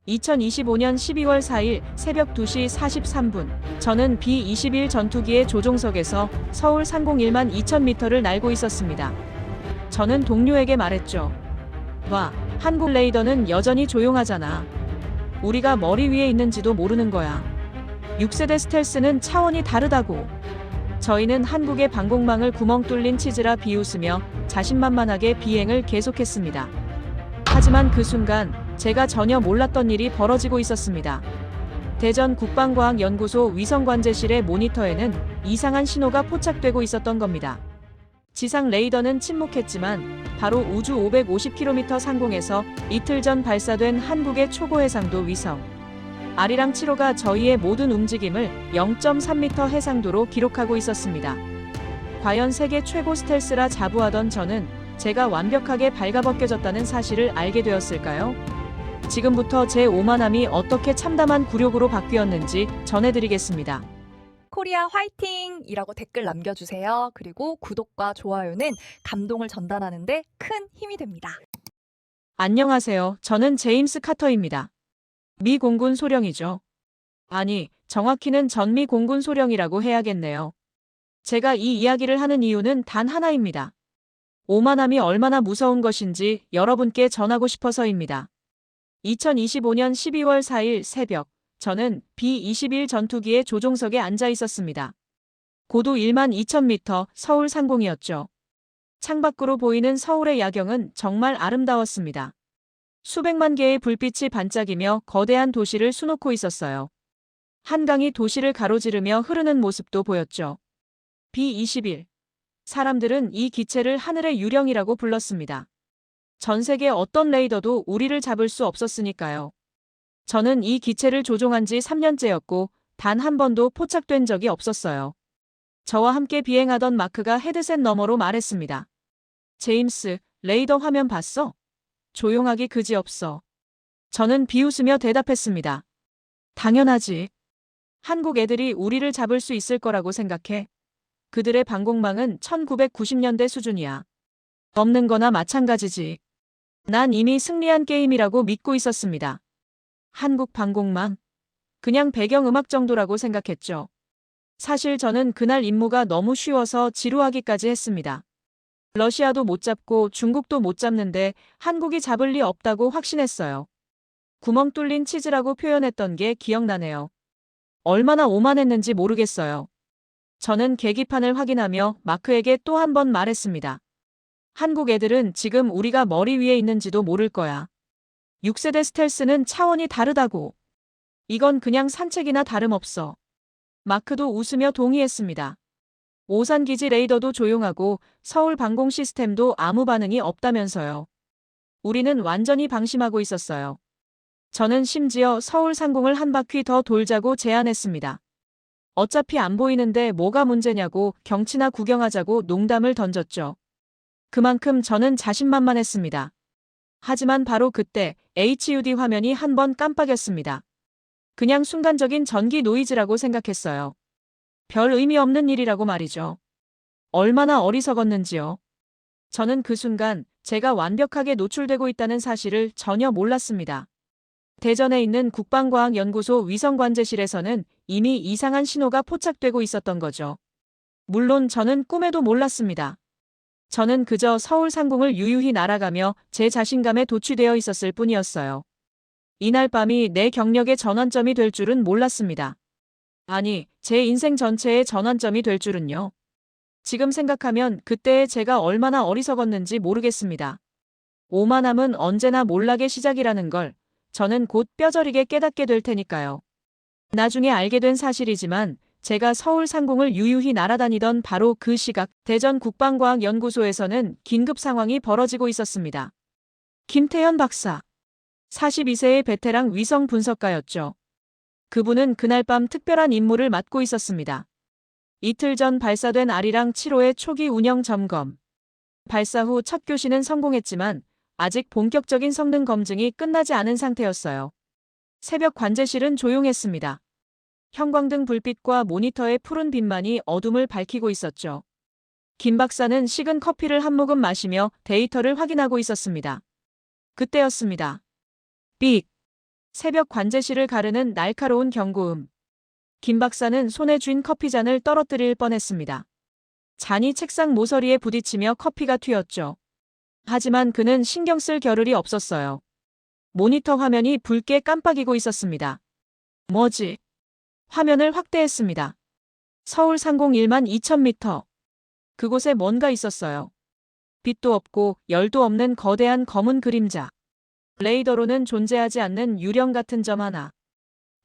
2025년 12월 4일 새벽 2시 43분, 저는 B-21 전투기의 조종석에서 서울 상공 1만 2,000m를 날고 있었습니다. 저는 동료에게 말했죠. 와, 한국 레이더는 여전히 조용하잖아. 우리가 머리 위에 있는지도 모르는 거야. 6세대 스텔스는 차원이 다르다고. 저희는 한국의 방공망을 구멍 뚫린 치즈라 비웃으며 자신만만하게 비행을 계속했습니다. 하지만 그 순간 제가 전혀 몰랐던 일이 벌어지고 있었습니다. 대전 국방과학연구소 위성관제실의 모니터에는 이상한 신호가 포착되고 있었던 겁니다. 지상 레이더는 침묵했지만 바로 우주 550km 상공에서 이틀 전 발사된 한국의 초고 해상도 위성 아리랑 7호가 저희의 모든 움직임을 0.3m 해상도로 기록하고 있었습니다. 과연 세계 최고 스텔스라 자부하던 저는 제가 완벽하게 발가벗겨졌다는 사실을 알게 되었을까요? 지금부터 제 오만함이 어떻게 참담한 굴욕으로 바뀌었는지 전해드리겠습니다. 코리아 화이팅이라고 댓글 남겨주세요. 그리고 구독과 좋아요는 감동을 전달하는데 큰 힘이 됩니다. 안녕하세요. 저는 제임스 카터입니다. 미 공군 소령이죠. 아니, 정확히는 전미 공군 소령이라고 해야겠네요. 제가 이 이야기를 하는 이유는 단 하나입니다. 오만함이 얼마나 무서운 것인지 여러분께 전하고 싶어서입니다. 2025년 12월 4일 새벽, 저는 B-21 전투기의 조종석에 앉아 있었습니다. 고도 1만 2,000m 서울 상공이었죠. 창밖으로 보이는 서울의 야경은 정말 아름다웠습니다. 수백만 개의 불빛이 반짝이며 거대한 도시를 수놓고 있었어요. 한강이 도시를 가로지르며 흐르는 모습도 보였죠. B-21. 사람들은 이 기체를 하늘의 유령이라고 불렀습니다. 전 세계 어떤 레이더도 우리를 잡을 수 없었으니까요. 저는 이 기체를 조종한 지 3년째였고 단 한 번도 포착된 적이 없었어요. 저와 함께 비행하던 마크가 헤드셋 너머로 말했습니다. 제임스, 레이더 화면 봤어? 조용하기 그지없어. 저는 비웃으며 대답했습니다. 당연하지. 한국 애들이 우리를 잡을 수 있을 거라고 생각해. 그들의 방공망은 1990년대 수준이야. 없는 거나 마찬가지지. 난 이미 승리한 게임이라고 믿고 있었습니다. 한국 방공망? 그냥 배경음악 정도라고 생각했죠. 사실 저는 그날 임무가 너무 쉬워서 지루하기까지 했습니다. 러시아도 못 잡고 중국도 못 잡는데 한국이 잡을 리 없다고 확신했어요. 구멍 뚫린 치즈라고 표현했던 게 기억나네요. 얼마나 오만했는지 모르겠어요. 저는 계기판을 확인하며 마크에게 또 한 번 말했습니다. 한국 애들은 지금 우리가 머리 위에 있는지도 모를 거야. 6세대 스텔스는 차원이 다르다고. 이건 그냥 산책이나 다름없어. 마크도 웃으며 동의했습니다. 오산기지 레이더도 조용하고 서울 방공 시스템도 아무 반응이 없다면서요. 우리는 완전히 방심하고 있었어요. 저는 심지어 서울 상공을 한 바퀴 더 돌자고 제안했습니다. 어차피 안 보이는데 뭐가 문제냐고 경치나 구경하자고 농담을 던졌죠. 그만큼 저는 자신만만했습니다. 하지만 바로 그때 HUD 화면이 한 번 깜빡였습니다. 그냥 순간적인 전기 노이즈라고 생각했어요. 별 의미 없는 일이라고 말이죠. 얼마나 어리석었는지요. 저는 그 순간 제가 완벽하게 노출되고 있다는 사실을 전혀 몰랐습니다. 대전에 있는 국방과학연구소 위성관제실에서는 이미 이상한 신호가 포착되고 있었던 거죠. 물론 저는 꿈에도 몰랐습니다. 저는 그저 서울 상공을 유유히 날아가며 제 자신감에 도취되어 있었을 뿐이었어요. 이날 밤이 내 경력의 전환점이 될 줄은 몰랐습니다. 아니, 제 인생 전체의 전환점이 될 줄은요. 지금 생각하면 그때의 제가 얼마나 어리석었는지 모르겠습니다. 오만함은 언제나 몰락의 시작이라는 걸 저는 곧 뼈저리게 깨닫게 될 테니까요. 나중에 알게 된 사실이지만 제가 서울 상공을 유유히 날아다니던 바로 그 시각 대전 국방과학연구소에서는 긴급 상황이 벌어지고 있었습니다. 김태현 박사. 42세의 베테랑 위성 분석가였죠. 그분은 그날 밤 특별한 임무를 맡고 있었습니다. 이틀 전 발사된 아리랑 7호의 초기 운영 점검. 발사 후 첫 교시는 성공했지만 아직 본격적인 성능 검증이 끝나지 않은 상태였어요. 새벽 관제실은 조용했습니다. 형광등 불빛과 모니터의 푸른 빛만이 어둠을 밝히고 있었죠. 김 박사는 식은 커피를 한 모금 마시며 데이터를 확인하고 있었습니다. 그때였습니다. 삑! 새벽 관제실을 가르는 날카로운 경고음. 김 박사는 손에 쥔 커피잔을 떨어뜨릴 뻔했습니다. 잔이 책상 모서리에 부딪히며 커피가 튀었죠. 하지만 그는 신경 쓸 겨를이 없었어요. 모니터 화면이 붉게 깜빡이고 있었습니다. 뭐지? 화면을 확대했습니다. 서울 상공 1만 2천 미터. 그곳에 뭔가 있었어요. 빛도 없고 열도 없는 거대한 검은 그림자. 레이더로는 존재하지 않는 유령 같은 점 하나.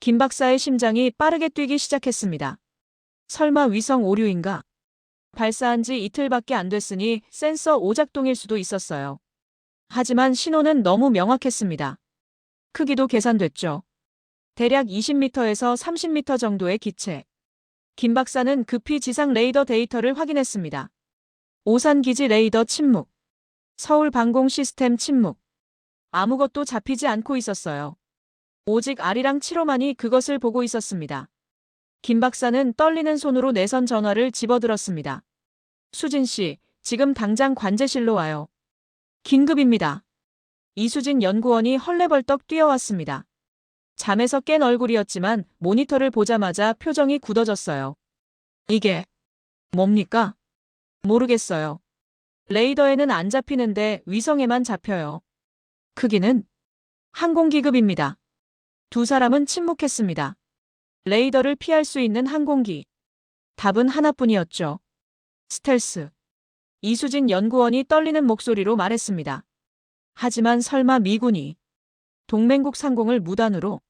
김 박사의 심장이 빠르게 뛰기 시작했습니다. 설마 위성 오류인가? 발사한 지 이틀밖에 안 됐으니 센서 오작동일 수도 있었어요. 하지만 신호는 너무 명확했습니다. 크기도 계산됐죠. 대략 20m에서 30m 정도의 기체. 김 박사는 급히 지상 레이더 데이터를 확인했습니다. 오산 기지 레이더 침묵. 서울 방공 시스템 침묵. 아무것도 잡히지 않고 있었어요. 오직 아리랑 7호만이 그것을 보고 있었습니다. 김 박사는 떨리는 손으로 내선 전화를 집어들었습니다. 수진 씨, 지금 당장 관제실로 와요. 긴급입니다. 이수진 연구원이 헐레벌떡 뛰어왔습니다. 잠에서 깬 얼굴이었지만 모니터를 보자마자 표정이 굳어졌어요. 이게 뭡니까? 모르겠어요. 레이더에는 안 잡히는데 위성에만 잡혀요. 크기는 항공기급입니다. 두 사람은 침묵했습니다. 레이더를 피할 수 있는 항공기. 답은 하나뿐이었죠. 스텔스. 이수진 연구원이 떨리는 목소리로 말했습니다. 하지만 설마 미군이 동맹국 상공을 무단으로?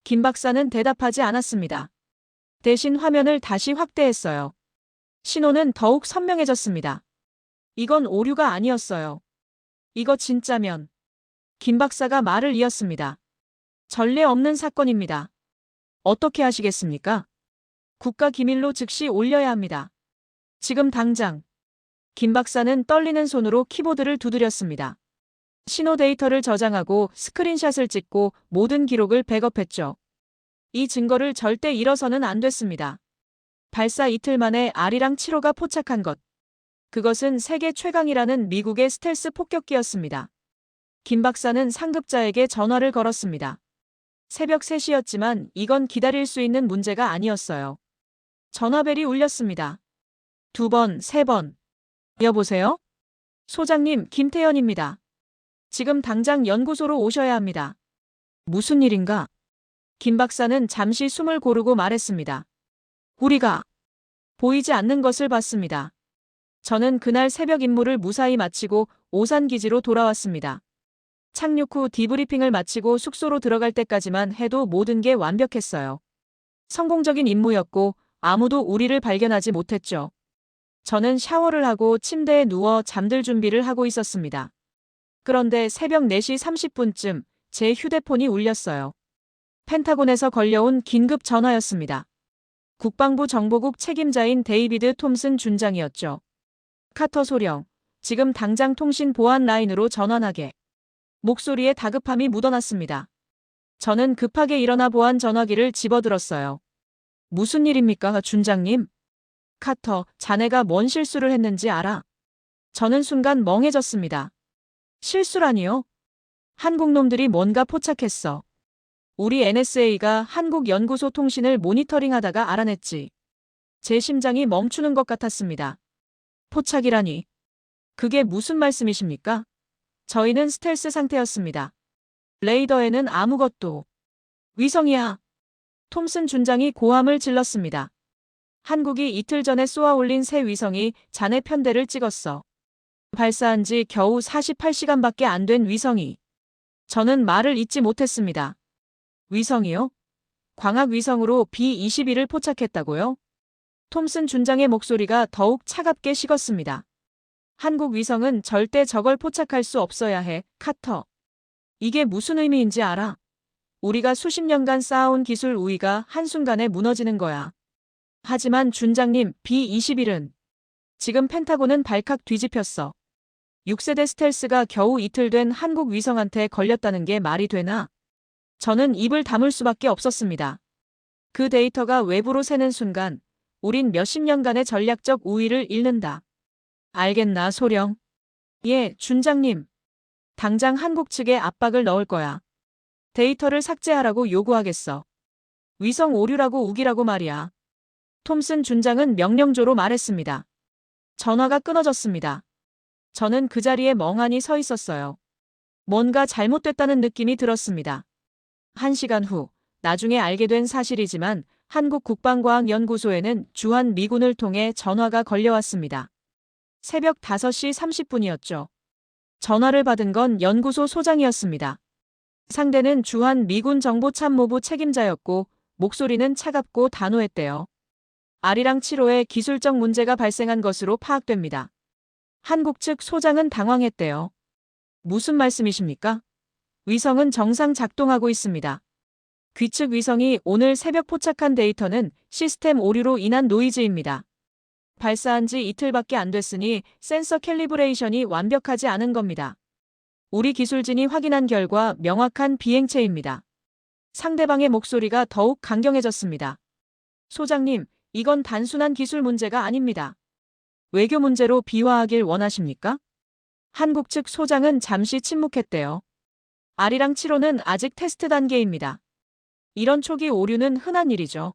김 박사는 대답하지 않았습니다. 대신 화면을 다시 확대했어요. 신호는 더욱 선명해졌습니다. 이건 오류가 아니었어요. 이거 진짜면. 김 박사가 말을 이었습니다. 전례 없는 사건입니다. 어떻게 하시겠습니까? 국가 기밀로 즉시 올려야 합니다. 지금 당장. 김 박사는 떨리는 손으로 키보드를 두드렸습니다. 신호 데이터를 저장하고 스크린샷을 찍고 모든 기록을 백업했죠. 이 증거를 절대 잃어서는 안 됐습니다. 발사 이틀 만에 아리랑 7호가 포착한 것. 그것은 세계 최강이라는 미국의 스텔스 폭격기였습니다. 김 박사는 상급자에게 전화를 걸었습니다. 새벽 3시였지만 이건 기다릴 수 있는 문제가 아니었어요. 전화벨이 울렸습니다. 2번, 3번. 여보세요? 소장님, 김태현입니다. 지금 당장 연구소로 오셔야 합니다. 무슨 일인가? 김 박사는 잠시 숨을 고르고 말했습니다. 우리가 보이지 않는 것을 봤습니다. 저는 그날 새벽 임무를 무사히 마치고 오산 기지로 돌아왔습니다. 착륙 후 디브리핑을 마치고 숙소로 들어갈 때까지만 해도 모든 게 완벽했어요. 성공적인 임무였고 아무도 우리를 발견하지 못했죠. 저는 샤워를 하고 침대에 누워 잠들 준비를 하고 있었습니다. 그런데 새벽 4시 30분쯤 제 휴대폰이 울렸어요. 펜타곤에서 걸려온 긴급 전화였습니다. 국방부 정보국 책임자인 데이비드 톰슨 준장이었죠. 카터 소령, 지금 당장 통신 보안 라인으로 전환하게. 목소리에 다급함이 묻어났습니다. 저는 급하게 일어나 보안 전화기를 집어들었어요. 무슨 일입니까, 준장님? 카터, 자네가 뭔 실수를 했는지 알아? 저는 순간 멍해졌습니다. 실수라니요? 한국 놈들이 뭔가 포착했어. 우리 NSA가 한국 연구소 통신을 모니터링하다가 알아냈지. 제 심장이 멈추는 것 같았습니다. 포착이라니. 그게 무슨 말씀이십니까? 저희는 스텔스 상태였습니다. 레이더에는 아무것도. 위성이야. 톰슨 준장이 고함을 질렀습니다. 한국이 이틀 전에 쏘아 올린 새 위성이 자네 편대를 찍었어. 발사한 지 겨우 48시간밖에 안 된 위성이. 저는 말을 잇지 못했습니다. 위성이요? 광학 위성으로 B-21을 포착했다고요? 톰슨 준장의 목소리가 더욱 차갑게 식었습니다. 한국 위성은 절대 저걸 포착할 수 없어야 해, 카터. 이게 무슨 의미인지 알아? 우리가 수십 년간 쌓아온 기술 우위가 한순간에 무너지는 거야. 하지만 준장님, B-21은 지금 펜타곤은 발칵 뒤집혔어. 6세대 스텔스가 겨우 이틀 된 한국 위성한테 걸렸다는 게 말이 되나? 저는 입을 다물 수밖에 없었습니다. 그 데이터가 외부로 새는 순간 우린 몇십 년간의 전략적 우위를 잃는다. 알겠나, 소령? 예, 준장님. 당장 한국 측에 압박을 넣을 거야. 데이터를 삭제하라고 요구하겠어. 위성 오류라고 우기라고 말이야. 톰슨 준장은 명령조로 말했습니다. 전화가 끊어졌습니다. 저는 그 자리에 멍하니 서 있었어요. 뭔가 잘못됐다는 느낌이 들었습니다. 1시간 후, 나중에 알게 된 사실이지만 한국국방과학연구소에는 주한 미군을 통해 전화가 걸려왔습니다. 새벽 5시 30분이었죠. 전화를 받은 건 연구소 소장이었습니다. 상대는 주한 미군 정보참모부 책임자였고 목소리는 차갑고 단호했대요. 아리랑 7호에 기술적 문제가 발생한 것으로 파악됩니다. 한국 측 소장은 당황했대요. 무슨 말씀이십니까? 위성은 정상 작동하고 있습니다. 귀측 위성이 오늘 새벽 포착한 데이터는 시스템 오류로 인한 노이즈입니다. 발사한 지 이틀밖에 안 됐으니 센서 캘리브레이션이 완벽하지 않은 겁니다. 우리 기술진이 확인한 결과 명확한 비행체입니다. 상대방의 목소리가 더욱 강경해졌습니다. 소장님, 이건 단순한 기술 문제가 아닙니다. 외교 문제로 비화하길 원하십니까? 한국 측 소장은 잠시 침묵했대요. 아리랑 7호는 아직 테스트 단계입니다. 이런 초기 오류는 흔한 일이죠.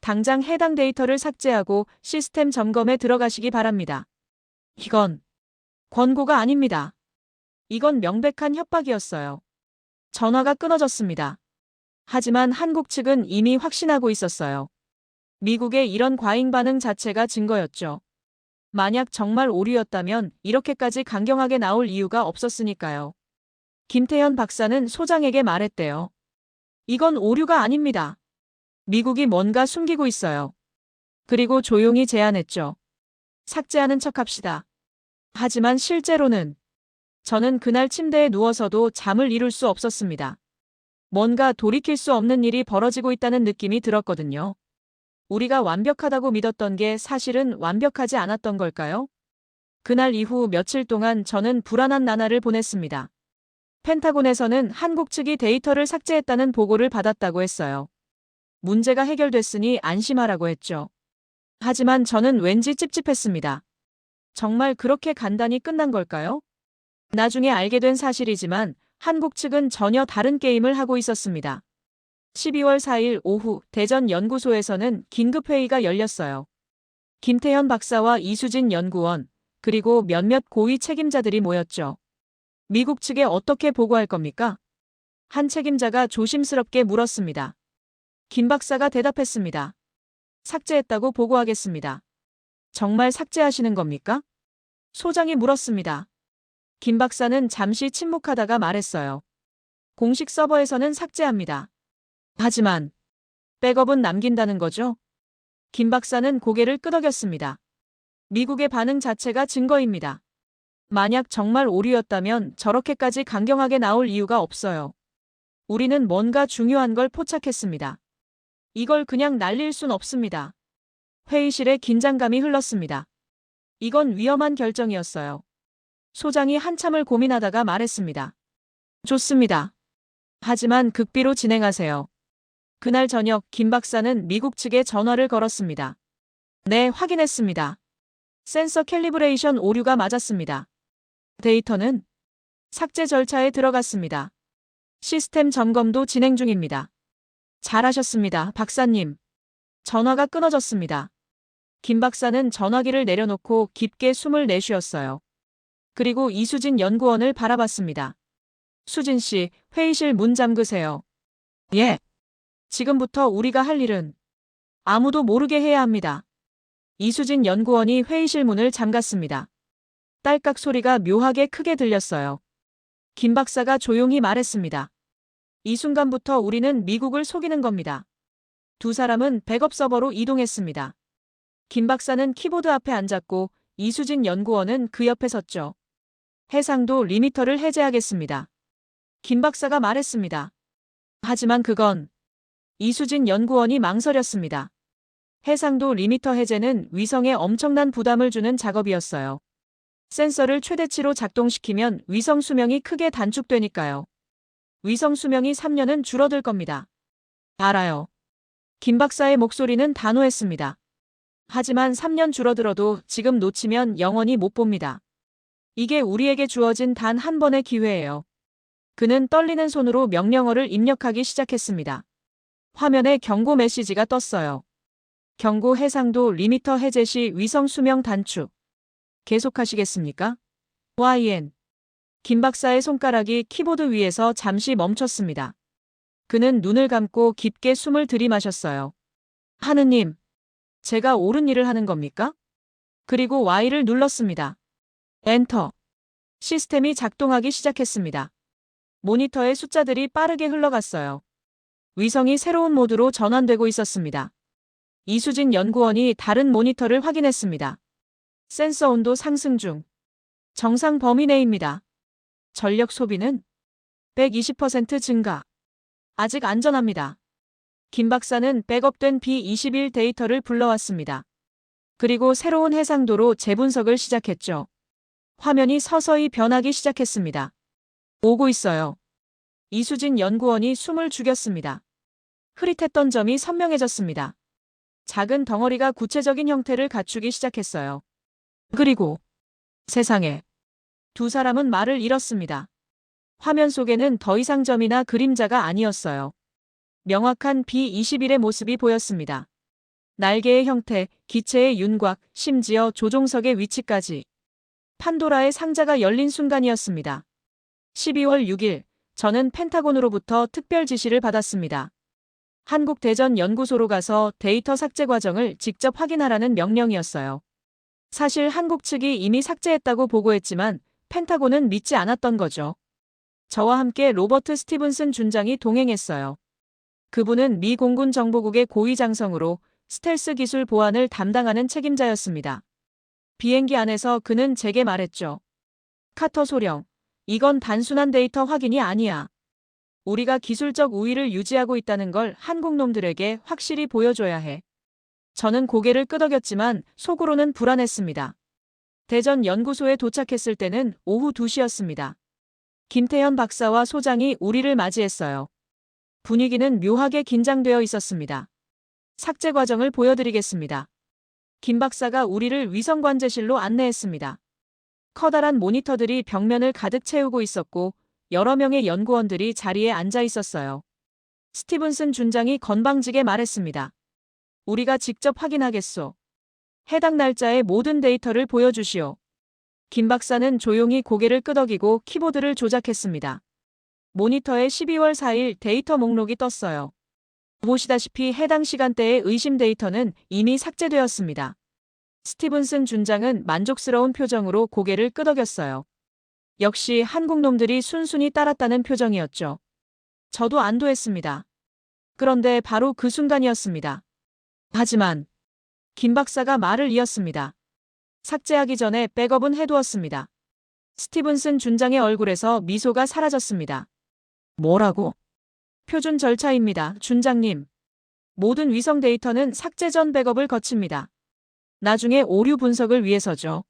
당장 해당 데이터를 삭제하고 시스템 점검에 들어가시기 바랍니다. 이건 권고가 아닙니다. 이건 명백한 협박이었어요. 전화가 끊어졌습니다. 하지만 한국 측은 이미 확신하고 있었어요. 미국의 이런 과잉 반응 자체가 증거였죠. 만약 정말 오류였다면 이렇게까지 강경하게 나올 이유가 없었으니까요. 김태현 박사는 소장에게 말했대요. 이건 오류가 아닙니다. 미국이 뭔가 숨기고 있어요. 그리고 조용히 제안했죠. 삭제하는 척합시다. 하지만 실제로는 저는 그날 침대에 누워서도 잠을 이룰 수 없었습니다. 뭔가 돌이킬 수 없는 일이 벌어지고 있다는 느낌이 들었거든요. 우리가 완벽하다고 믿었던 게 사실은 완벽하지 않았던 걸까요? 그날 이후 며칠 동안 저는 불안한 나날을 보냈습니다. 펜타곤에서는 한국 측이 데이터를 삭제했다는 보고를 받았다고 했어요. 문제가 해결됐으니 안심하라고 했죠. 하지만 저는 왠지 찝찝했습니다. 정말 그렇게 간단히 끝난 걸까요? 나중에 알게 된 사실이지만 한국 측은 전혀 다른 게임을 하고 있었습니다. 12월 4일 오후 대전 연구소에서는 긴급회의가 열렸어요. 김태현 박사와 이수진 연구원, 그리고 몇몇 고위 책임자들이 모였죠. 미국 측에 어떻게 보고할 겁니까? 한 책임자가 조심스럽게 물었습니다. 김 박사가 대답했습니다. 삭제했다고 보고하겠습니다. 정말 삭제하시는 겁니까? 소장이 물었습니다. 김 박사는 잠시 침묵하다가 말했어요. 공식 서버에서는 삭제합니다. 하지만 백업은 남긴다는 거죠? 김 박사는 고개를 끄덕였습니다. 미국의 반응 자체가 증거입니다. 만약 정말 오류였다면 저렇게까지 강경하게 나올 이유가 없어요. 우리는 뭔가 중요한 걸 포착했습니다. 이걸 그냥 날릴 순 없습니다. 회의실에 긴장감이 흘렀습니다. 이건 위험한 결정이었어요. 소장이 한참을 고민하다가 말했습니다. 좋습니다. 하지만 극비로 진행하세요. 그날 저녁 김 박사는 미국 측에 전화를 걸었습니다. 네, 확인했습니다. 센서 캘리브레이션 오류가 맞았습니다. 데이터는 삭제 절차에 들어갔습니다. 시스템 점검도 진행 중입니다. 잘하셨습니다, 박사님. 전화가 끊어졌습니다. 김 박사는 전화기를 내려놓고 깊게 숨을 내쉬었어요. 그리고 이수진 연구원을 바라봤습니다. 수진 씨, 회의실 문 잠그세요. 예. 지금부터 우리가 할 일은 아무도 모르게 해야 합니다. 이수진 연구원이 회의실 문을 잠갔습니다. 딸깍 소리가 묘하게 크게 들렸어요. 김 박사가 조용히 말했습니다. 이 순간부터 우리는 미국을 속이는 겁니다. 두 사람은 백업 서버로 이동했습니다. 김 박사는 키보드 앞에 앉았고 이수진 연구원은 그 옆에 섰죠. 해상도 리미터를 해제하겠습니다. 김 박사가 말했습니다. 하지만 그건 이수진 연구원이 망설였습니다. 해상도 리미터 해제는 위성에 엄청난 부담을 주는 작업이었어요. 센서를 최대치로 작동시키면 위성 수명이 크게 단축되니까요. 위성 수명이 3년은 줄어들 겁니다. 알아요. 김 박사의 목소리는 단호했습니다. 하지만 3년 줄어들어도 지금 놓치면 영원히 못 봅니다. 이게 우리에게 주어진 단 한 번의 기회예요. 그는 떨리는 손으로 명령어를 입력하기 시작했습니다. 화면에 경고 메시지가 떴어요. 경고 해상도 리미터 해제 시 위성 수명 단축. 계속하시겠습니까? YN. 김 박사의 손가락이 키보드 위에서 잠시 멈췄습니다. 그는 눈을 감고 깊게 숨을 들이마셨어요. 하느님, 제가 옳은 일을 하는 겁니까? 그리고 Y를 눌렀습니다. 엔터. 시스템이 작동하기 시작했습니다. 모니터의 숫자들이 빠르게 흘러갔어요. 위성이 새로운 모드로 전환되고 있었습니다. 이수진 연구원이 다른 모니터를 확인했습니다. 센서 온도 상승 중. 정상 범위 내입니다. 전력 소비는 120% 증가. 아직 안전합니다. 김 박사는 백업된 B21 데이터를 불러왔습니다. 그리고 새로운 해상도로 재분석을 시작했죠. 화면이 서서히 변하기 시작했습니다. 오고 있어요. 이수진 연구원이 숨을 죽였습니다. 흐릿했던 점이 선명해졌습니다. 작은 덩어리가 구체적인 형태를 갖추기 시작했어요. 그리고 세상에. 두 사람은 말을 잃었습니다. 화면 속에는 더 이상 점이나 그림자가 아니었어요. 명확한 B21의 모습이 보였습니다. 날개의 형태, 기체의 윤곽, 심지어 조종석의 위치까지. 판도라의 상자가 열린 순간이었습니다. 12월 6일, 저는 펜타곤으로부터 특별 지시를 받았습니다. 한국대전연구소로 가서 데이터 삭제 과정을 직접 확인하라는 명령이었어요. 사실 한국 측이 이미 삭제했다고 보고했지만 펜타곤은 믿지 않았던 거죠. 저와 함께 로버트 스티븐슨 준장이 동행했어요. 그분은 미 공군 정보국의 고위 장성으로 스텔스 기술 보안을 담당하는 책임자였습니다. 비행기 안에서 그는 제게 말했죠. 카터 소령, 이건 단순한 데이터 확인이 아니야. 우리가 기술적 우위를 유지하고 있다는 걸 한국 놈들에게 확실히 보여줘야 해. 저는 고개를 끄덕였지만 속으로는 불안했습니다. 대전 연구소에 도착했을 때는 오후 2시였습니다. 김태현 박사와 소장이 우리를 맞이했어요. 분위기는 묘하게 긴장되어 있었습니다. 삭제 과정을 보여드리겠습니다. 김 박사가 우리를 위성 관제실로 안내했습니다. 커다란 모니터들이 벽면을 가득 채우고 있었고 여러 명의 연구원들이 자리에 앉아 있었어요. 스티븐슨 준장이 건방지게 말했습니다. 우리가 직접 확인하겠소. 해당 날짜의 모든 데이터를 보여주시오. 김 박사는 조용히 고개를 끄덕이고 키보드를 조작했습니다. 모니터에 12월 4일 데이터 목록이 떴어요. 보시다시피 해당 시간대의 의심 데이터는 이미 삭제되었습니다. 스티븐슨 준장은 만족스러운 표정으로 고개를 끄덕였어요. 역시 한국 놈들이 순순히 따랐다는 표정이었죠. 저도 안도했습니다. 그런데 바로 그 순간이었습니다. 하지만 김 박사가 말을 이었습니다. 삭제하기 전에 백업은 해두었습니다. 스티븐슨 준장의 얼굴에서 미소가 사라졌습니다. 뭐라고? 표준 절차입니다, 준장님. 모든 위성 데이터는 삭제 전 백업을 거칩니다. 나중에 오류 분석을 위해서죠.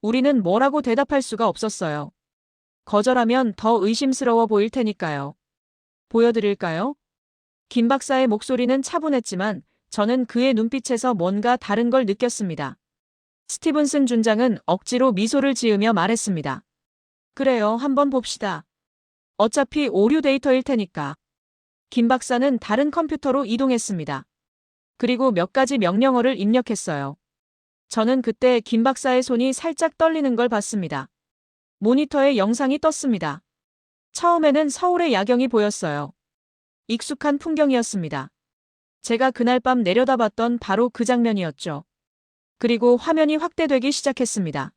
우리는 뭐라고 대답할 수가 없었어요. 거절하면 더 의심스러워 보일 테니까요. 보여드릴까요? 김 박사의 목소리는 차분했지만 저는 그의 눈빛에서 뭔가 다른 걸 느꼈습니다. 스티븐슨 준장은 억지로 미소를 지으며 말했습니다. 그래요, 한번 봅시다. 어차피 오류 데이터일 테니까. 김 박사는 다른 컴퓨터로 이동했습니다. 그리고 몇 가지 명령어를 입력했어요. 저는 그때 김 박사의 손이 살짝 떨리는 걸 봤습니다. 모니터에 영상이 떴습니다. 처음에는 서울의 야경이 보였어요. 익숙한 풍경이었습니다. 제가 그날 밤 내려다봤던 바로 그 장면이었죠. 그리고 화면이 확대되기 시작했습니다.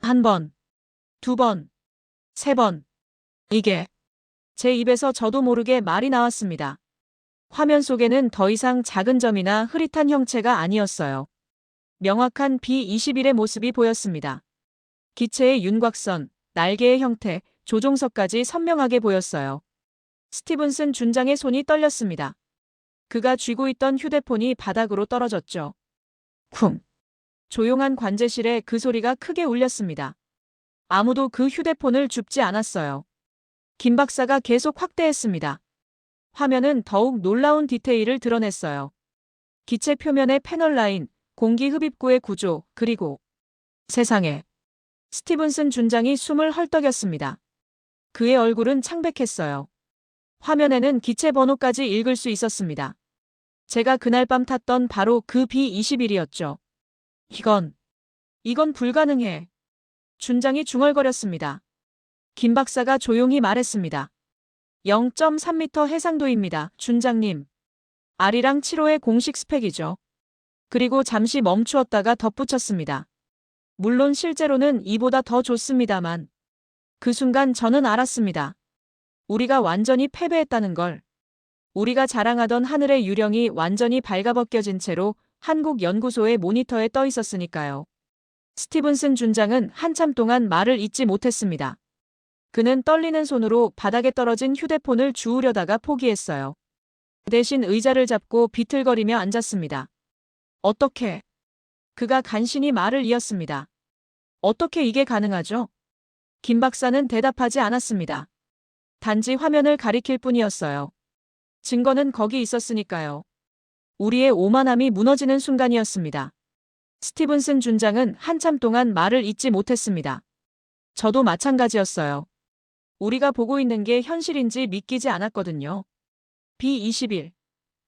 한 번, 두 번, 세 번. 이게 제 입에서 저도 모르게 말이 나왔습니다. 화면 속에는 더 이상 작은 점이나 흐릿한 형체가 아니었어요. 명확한 B21의 모습이 보였습니다. 기체의 윤곽선, 날개의 형태, 조종석까지 선명하게 보였어요. 스티븐슨 준장의 손이 떨렸습니다. 그가 쥐고 있던 휴대폰이 바닥으로 떨어졌죠. 쿵. 조용한 관제실에 그 소리가 크게 울렸습니다. 아무도 그 휴대폰을 줍지 않았어요. 김 박사가 계속 확대했습니다. 화면은 더욱 놀라운 디테일을 드러냈어요. 기체 표면의 패널 라인, 공기 흡입구의 구조, 그리고 세상에. 스티븐슨 준장이 숨을 헐떡였습니다. 그의 얼굴은 창백했어요. 화면에는 기체 번호까지 읽을 수 있었습니다. 제가 그날 밤 탔던 바로 그 B-21이었죠. 이건 불가능해. 준장이 중얼거렸습니다. 김 박사가 조용히 말했습니다. 0.3m 해상도입니다, 준장님. R이랑 7호의 공식 스펙이죠. 그리고 잠시 멈추었다가 덧붙였습니다. 물론 실제로는 이보다 더 좋습니다만. 그 순간 저는 알았습니다. 우리가 완전히 패배했다는 걸. 우리가 자랑하던 하늘의 유령이 완전히 발가벗겨진 채로 한국 연구소의 모니터에 떠 있었으니까요. 스티븐슨 준장은 한참 동안 말을 잇지 못했습니다. 그는 떨리는 손으로 바닥에 떨어진 휴대폰을 주우려다가 포기했어요. 대신 의자를 잡고 비틀거리며 앉았습니다. 어떻게? 그가 간신히 말을 이었습니다. 어떻게 이게 가능하죠? 김 박사는 대답하지 않았습니다. 단지 화면을 가리킬 뿐이었어요. 증거는 거기 있었으니까요. 우리의 오만함이 무너지는 순간이었습니다. 스티븐슨 준장은 한참 동안 말을 잇지 못했습니다. 저도 마찬가지였어요. 우리가 보고 있는 게 현실인지 믿기지 않았거든요. B-21.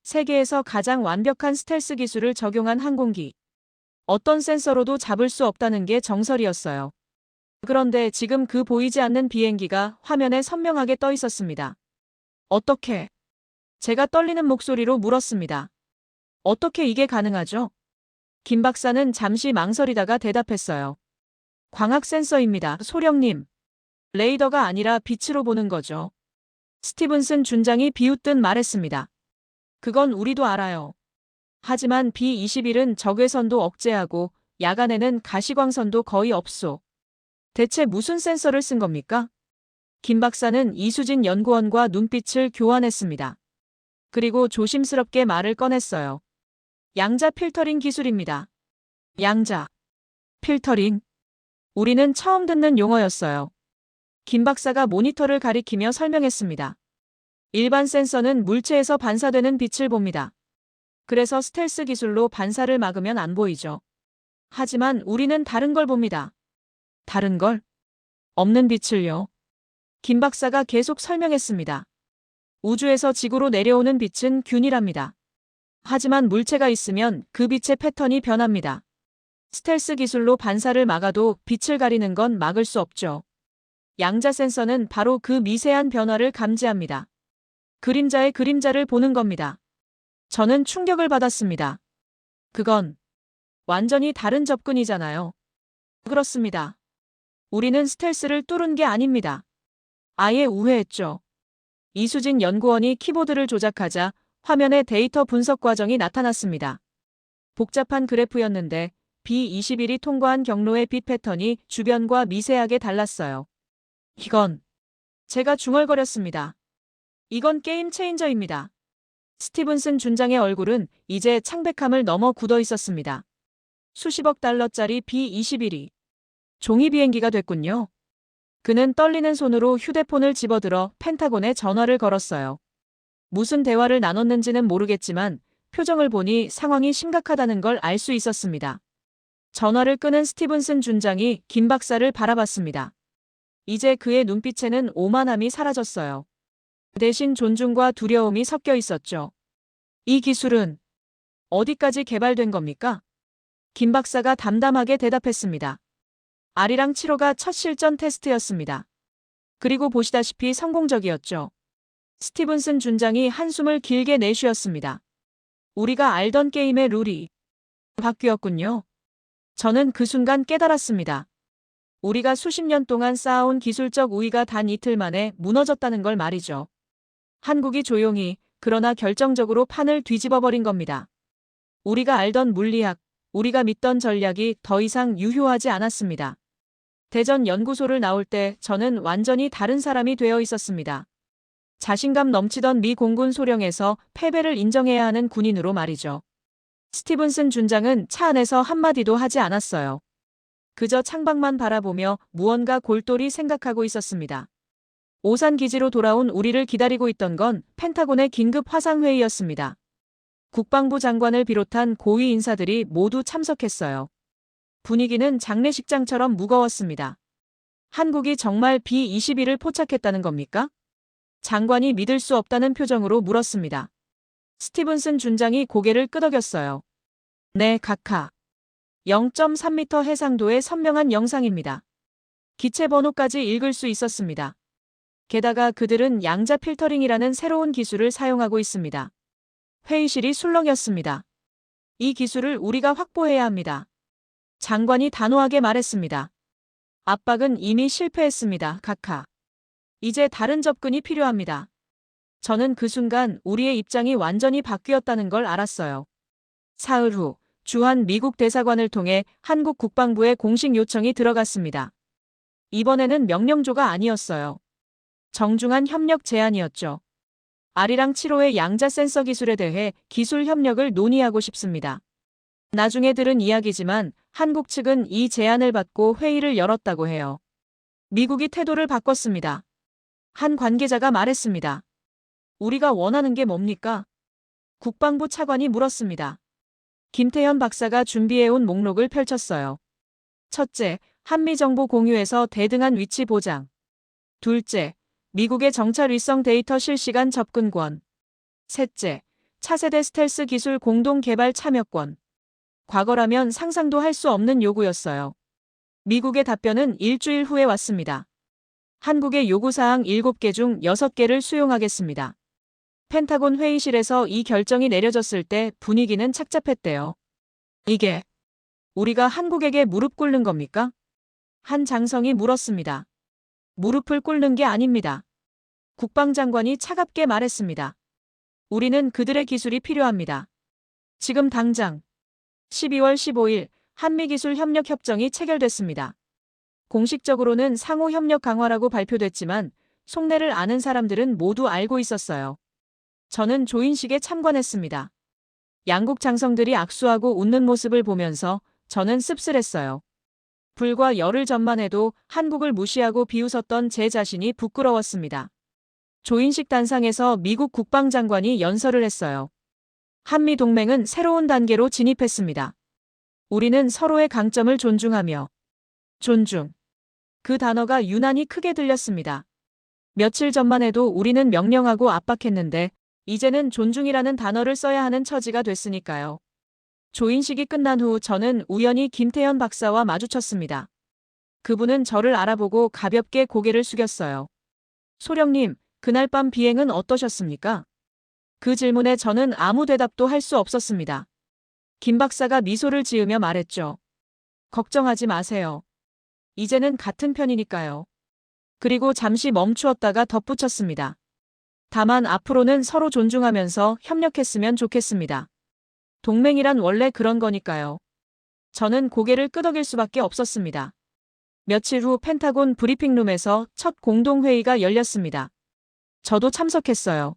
세계에서 가장 완벽한 스텔스 기술을 적용한 항공기. 어떤 센서로도 잡을 수 없다는 게 정설이었어요. 그런데 지금 그 보이지 않는 비행기가 화면에 선명하게 떠 있었습니다. 어떻게? 제가 떨리는 목소리로 물었습니다. 어떻게 이게 가능하죠? 김 박사는 잠시 망설이다가 대답했어요. 광학 센서입니다, 소령님. 레이더가 아니라 빛으로 보는 거죠. 스티븐슨 준장이 비웃듯 말했습니다. 그건 우리도 알아요. 하지만 B-21은 적외선도 억제하고 야간에는 가시광선도 거의 없소. 대체 무슨 센서를 쓴 겁니까? 김 박사는 이수진 연구원과 눈빛을 교환했습니다. 그리고 조심스럽게 말을 꺼냈어요. 양자 필터링 기술입니다. 양자 필터링. 우리는 처음 듣는 용어였어요. 김 박사가 모니터를 가리키며 설명했습니다. 일반 센서는 물체에서 반사되는 빛을 봅니다. 그래서 스텔스 기술로 반사를 막으면 안 보이죠. 하지만 우리는 다른 걸 봅니다. 다른 걸? 없는 빛을요. 김 박사가 계속 설명했습니다. 우주에서 지구로 내려오는 빛은 균일합니다. 하지만 물체가 있으면 그 빛의 패턴이 변합니다. 스텔스 기술로 반사를 막아도 빛을 가리는 건 막을 수 없죠. 양자 센서는 바로 그 미세한 변화를 감지합니다. 그림자의 그림자를 보는 겁니다. 저는 충격을 받았습니다. 그건 완전히 다른 접근이잖아요. 그렇습니다. 우리는 스텔스를 뚫은 게 아닙니다. 아예 우회했죠. 이수진 연구원이 키보드를 조작하자 화면에 데이터 분석 과정이 나타났습니다. 복잡한 그래프였는데 B-21이 통과한 경로의 빛 패턴이 주변과 미세하게 달랐어요. 제가 중얼거렸습니다. 이건 게임 체인저입니다. 스티븐슨 준장의 얼굴은 이제 창백함을 넘어 굳어 있었습니다. 수십억 달러짜리 B-21이 종이 비행기가 됐군요. 그는 떨리는 손으로 휴대폰을 집어들어 펜타곤에 전화를 걸었어요. 무슨 대화를 나눴는지는 모르겠지만 표정을 보니 상황이 심각하다는 걸 알 수 있었습니다. 전화를 끄는 스티븐슨 준장이 김 박사를 바라봤습니다. 이제 그의 눈빛에는 오만함이 사라졌어요. 대신 존중과 두려움이 섞여 있었죠. 이 기술은 어디까지 개발된 겁니까? 김 박사가 담담하게 대답했습니다. R이랑 7호가 첫 실전 테스트였습니다. 그리고 보시다시피 성공적이었죠. 스티븐슨 준장이 한숨을 길게 내쉬었습니다. 우리가 알던 게임의 룰이 바뀌었군요. 저는 그 순간 깨달았습니다. 우리가 수십 년 동안 쌓아온 기술적 우위가 단 이틀 만에 무너졌다는 걸 말이죠. 한국이 조용히 그러나 결정적으로 판을 뒤집어버린 겁니다. 우리가 알던 물리학, 우리가 믿던 전략이 더 이상 유효하지 않았습니다. 대전 연구소를 나올 때 저는 완전히 다른 사람이 되어 있었습니다. 자신감 넘치던 미 공군 소령에서 패배를 인정해야 하는 군인으로 말이죠. 스티븐슨 준장은 차 안에서 한마디도 하지 않았어요. 그저 창밖만 바라보며 무언가 골똘히 생각하고 있었습니다. 오산 기지로 돌아온 우리를 기다리고 있던 건 펜타곤의 긴급 화상회의였습니다. 국방부 장관을 비롯한 고위 인사들이 모두 참석했어요. 분위기는 장례식장처럼 무거웠습니다. 한국이 정말 B-21을 포착했다는 겁니까? 장관이 믿을 수 없다는 표정으로 물었습니다. 스티븐슨 준장이 고개를 끄덕였어요. 네, 각하. 0.3m 해상도의 선명한 영상입니다. 기체 번호까지 읽을 수 있었습니다. 게다가 그들은 양자 필터링이라는 새로운 기술을 사용하고 있습니다. 회의실이 술렁였습니다. 이 기술을 우리가 확보해야 합니다. 장관이 단호하게 말했습니다. 압박은 이미 실패했습니다, 각하. 이제 다른 접근이 필요합니다. 저는 그 순간 우리의 입장이 완전히 바뀌었다는 걸 알았어요. 사흘 후 주한 미국 대사관을 통해 한국 국방부에 공식 요청이 들어갔습니다. 이번에는 명령조가 아니었어요. 정중한 협력 제안이었죠. 아리랑 7호의 양자 센서 기술에 대해 기술 협력을 논의하고 싶습니다. 나중에 들은 이야기지만 한국 측은 이 제안을 받고 회의를 열었다고 해요. 미국이 태도를 바꿨습니다. 한 관계자가 말했습니다. 우리가 원하는 게 뭡니까? 국방부 차관이 물었습니다. 김태현 박사가 준비해온 목록을 펼쳤어요. 첫째, 한미 정보 공유에서 대등한 위치 보장. 둘째, 미국의 정찰 위성 데이터 실시간 접근권. 셋째, 차세대 스텔스 기술 공동 개발 참여권. 과거라면 상상도 할 수 없는 요구였어요. 미국의 답변은 일주일 후에 왔습니다. 한국의 요구사항 7개 중 6개를 수용하겠습니다. 펜타곤 회의실에서 이 결정이 내려졌을 때 분위기는 착잡했대요. 이게 우리가 한국에게 무릎 꿇는 겁니까? 한 장성이 물었습니다. 무릎을 꿇는 게 아닙니다. 국방장관이 차갑게 말했습니다. 우리는 그들의 기술이 필요합니다. 지금 당장 12월 15일 한미기술협력협정이 체결됐습니다. 공식적으로는 상호 협력 강화라고 발표됐지만 속내를 아는 사람들은 모두 알고 있었어요. 저는 조인식에 참관했습니다. 양국 장성들이 악수하고 웃는 모습을 보면서 저는 씁쓸했어요. 불과 열흘 전만 해도 한국을 무시하고 비웃었던 제 자신이 부끄러웠습니다. 조인식 단상에서 미국 국방장관이 연설을 했어요. 한미 동맹은 새로운 단계로 진입했습니다. 우리는 서로의 강점을 존중하며 존중. 그 단어가 유난히 크게 들렸습니다. 며칠 전만 해도 우리는 명령하고 압박했는데 이제는 존중이라는 단어를 써야 하는 처지가 됐으니까요. 조인식이 끝난 후 저는 우연히 김태현 박사와 마주쳤습니다. 그분은 저를 알아보고 가볍게 고개를 숙였어요. 소령님, 그날 밤 비행은 어떠셨습니까? 그 질문에 저는 아무 대답도 할 수 없었습니다. 김 박사가 미소를 지으며 말했죠. 걱정하지 마세요. 이제는 같은 편이니까요. 그리고 잠시 멈추었다가 덧붙였습니다. 다만 앞으로는 서로 존중하면서 협력했으면 좋겠습니다. 동맹이란 원래 그런 거니까요. 저는 고개를 끄덕일 수밖에 없었습니다. 며칠 후 펜타곤 브리핑룸에서 첫 공동회의가 열렸습니다. 저도 참석했어요.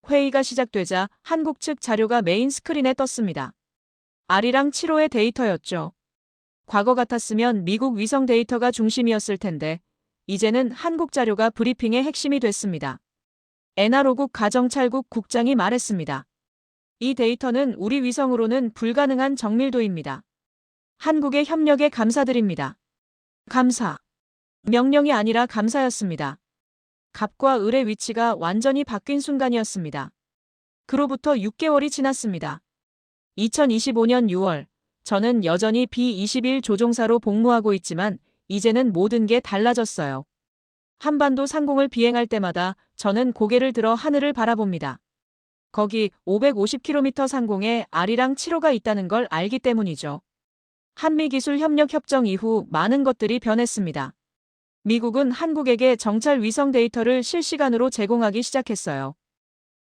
회의가 시작되자 한국 측 자료가 메인 스크린에 떴습니다. 아리랑 7호의 데이터였죠. 과거 같았으면 미국 위성 데이터가 중심이었을 텐데 이제는 한국 자료가 브리핑의 핵심이 됐습니다. 에나로국 가정찰국 국장이 말했습니다. 이 데이터는 우리 위성으로는 불가능한 정밀도입니다. 한국의 협력에 감사드립니다. 감사. 명령이 아니라 감사였습니다. 갑과 을의 위치가 완전히 바뀐 순간이었습니다. 그로부터 6개월이 지났습니다. 2025년 6월, 저는 여전히 B-21 조종사로 복무하고 있지만 이제는 모든 게 달라졌어요. 한반도 상공을 비행할 때마다 저는 고개를 들어 하늘을 바라봅니다. 거기 550km 상공에 아리랑 7호가 있다는 걸 알기 때문이죠. 한미기술협력협정 이후 많은 것들이 변했습니다. 미국은 한국에게 정찰 위성 데이터를 실시간으로 제공하기 시작했어요.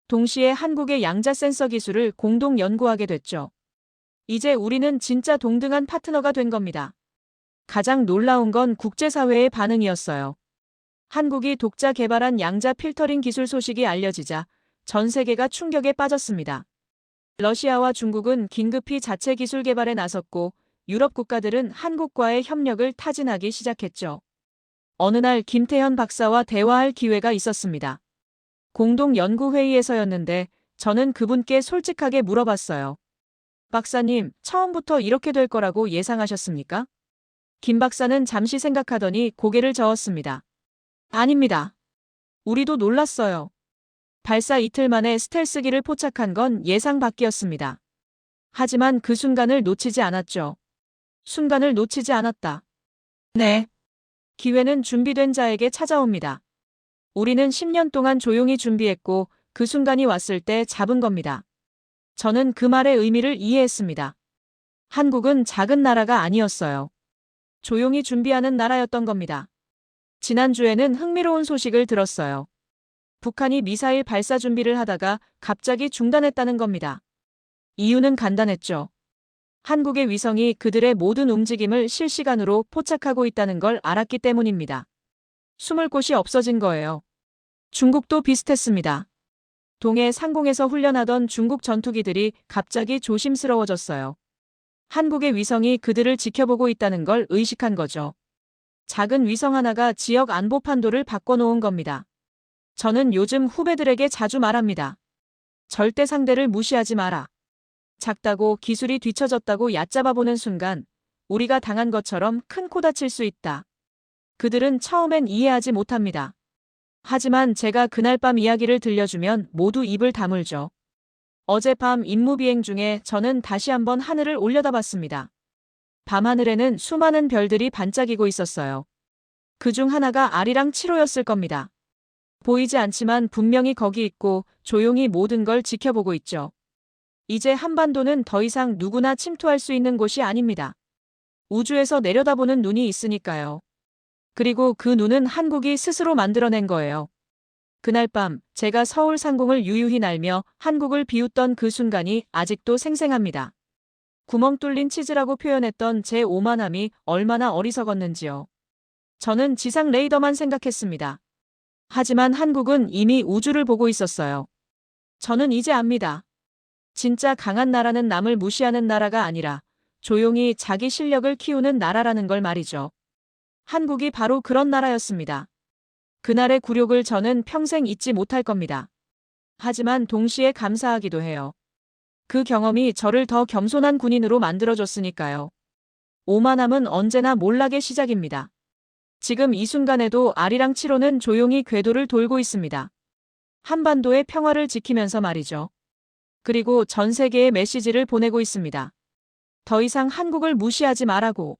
동시에 한국의 양자 센서 기술을 공동 연구하게 됐죠. 이제 우리는 진짜 동등한 파트너가 된 겁니다. 가장 놀라운 건 국제사회의 반응이었어요. 한국이 독자 개발한 양자 필터링 기술 소식이 알려지자 전 세계가 충격에 빠졌습니다. 러시아와 중국은 긴급히 자체 기술 개발에 나섰고 유럽 국가들은 한국과의 협력을 타진하기 시작했죠. 어느 날 김태현 박사와 대화할 기회가 있었습니다. 공동 연구회의에서였는데 저는 그분께 솔직하게 물어봤어요. 박사님, 처음부터 이렇게 될 거라고 예상하셨습니까? 김 박사는 잠시 생각하더니 고개를 저었습니다. 아닙니다. 우리도 놀랐어요. 발사 이틀 만에 스텔스기를 포착한 건 예상 밖이었습니다. 하지만 그 순간을 놓치지 않았죠. 순간을 놓치지 않았다. 네. 기회는 준비된 자에게 찾아옵니다. 우리는 10년 동안 조용히 준비했고 그 순간이 왔을 때 잡은 겁니다. 저는 그 말의 의미를 이해했습니다. 한국은 작은 나라가 아니었어요. 조용히 준비하는 나라였던 겁니다. 지난주에는 흥미로운 소식을 들었어요. 북한이 미사일 발사 준비를 하다가 갑자기 중단했다는 겁니다. 이유는 간단했죠. 한국의 위성이 그들의 모든 움직임을 실시간으로 포착하고 있다는 걸 알았기 때문입니다. 숨을 곳이 없어진 거예요. 중국도 비슷했습니다. 동해 상공에서 훈련하던 중국 전투기들이 갑자기 조심스러워졌어요. 한국의 위성이 그들을 지켜보고 있다는 걸 의식한 거죠. 작은 위성 하나가 지역 안보 판도를 바꿔놓은 겁니다. 저는 요즘 후배들에게 자주 말합니다. 절대 상대를 무시하지 마라. 작다고 기술이 뒤처졌다고 얕잡아보는 순간 우리가 당한 것처럼 큰 코 다칠 수 있다. 그들은 처음엔 이해하지 못합니다. 하지만 제가 그날 밤 이야기를 들려주면 모두 입을 다물죠. 어젯밤 임무비행 중에 저는 다시 한번 하늘을 올려다봤습니다. 밤하늘에는 수많은 별들이 반짝이고 있었어요. 그중 하나가 아리랑 7호였을 겁니다. 보이지 않지만 분명히 거기 있고 조용히 모든 걸 지켜보고 있죠. 이제 한반도는 더 이상 누구나 침투할 수 있는 곳이 아닙니다. 우주에서 내려다보는 눈이 있으니까요. 그리고 그 눈은 한국이 스스로 만들어낸 거예요. 그날 밤 제가 서울 상공을 유유히 날며 한국을 비웃던 그 순간이 아직도 생생합니다. 구멍 뚫린 치즈라고 표현했던 제 오만함이 얼마나 어리석었는지요. 저는 지상 레이더만 생각했습니다. 하지만 한국은 이미 우주를 보고 있었어요. 저는 이제 압니다. 진짜 강한 나라는 남을 무시하는 나라가 아니라 조용히 자기 실력을 키우는 나라라는 걸 말이죠. 한국이 바로 그런 나라였습니다. 그날의 굴욕을 저는 평생 잊지 못할 겁니다. 하지만 동시에 감사하기도 해요. 그 경험이 저를 더 겸손한 군인으로 만들어줬으니까요. 오만함은 언제나 몰락의 시작입니다. 지금 이 순간에도 아리랑 7호는 조용히 궤도를 돌고 있습니다. 한반도의 평화를 지키면서 말이죠. 그리고 전 세계에 메시지를 보내고 있습니다. 더 이상 한국을 무시하지 말라고.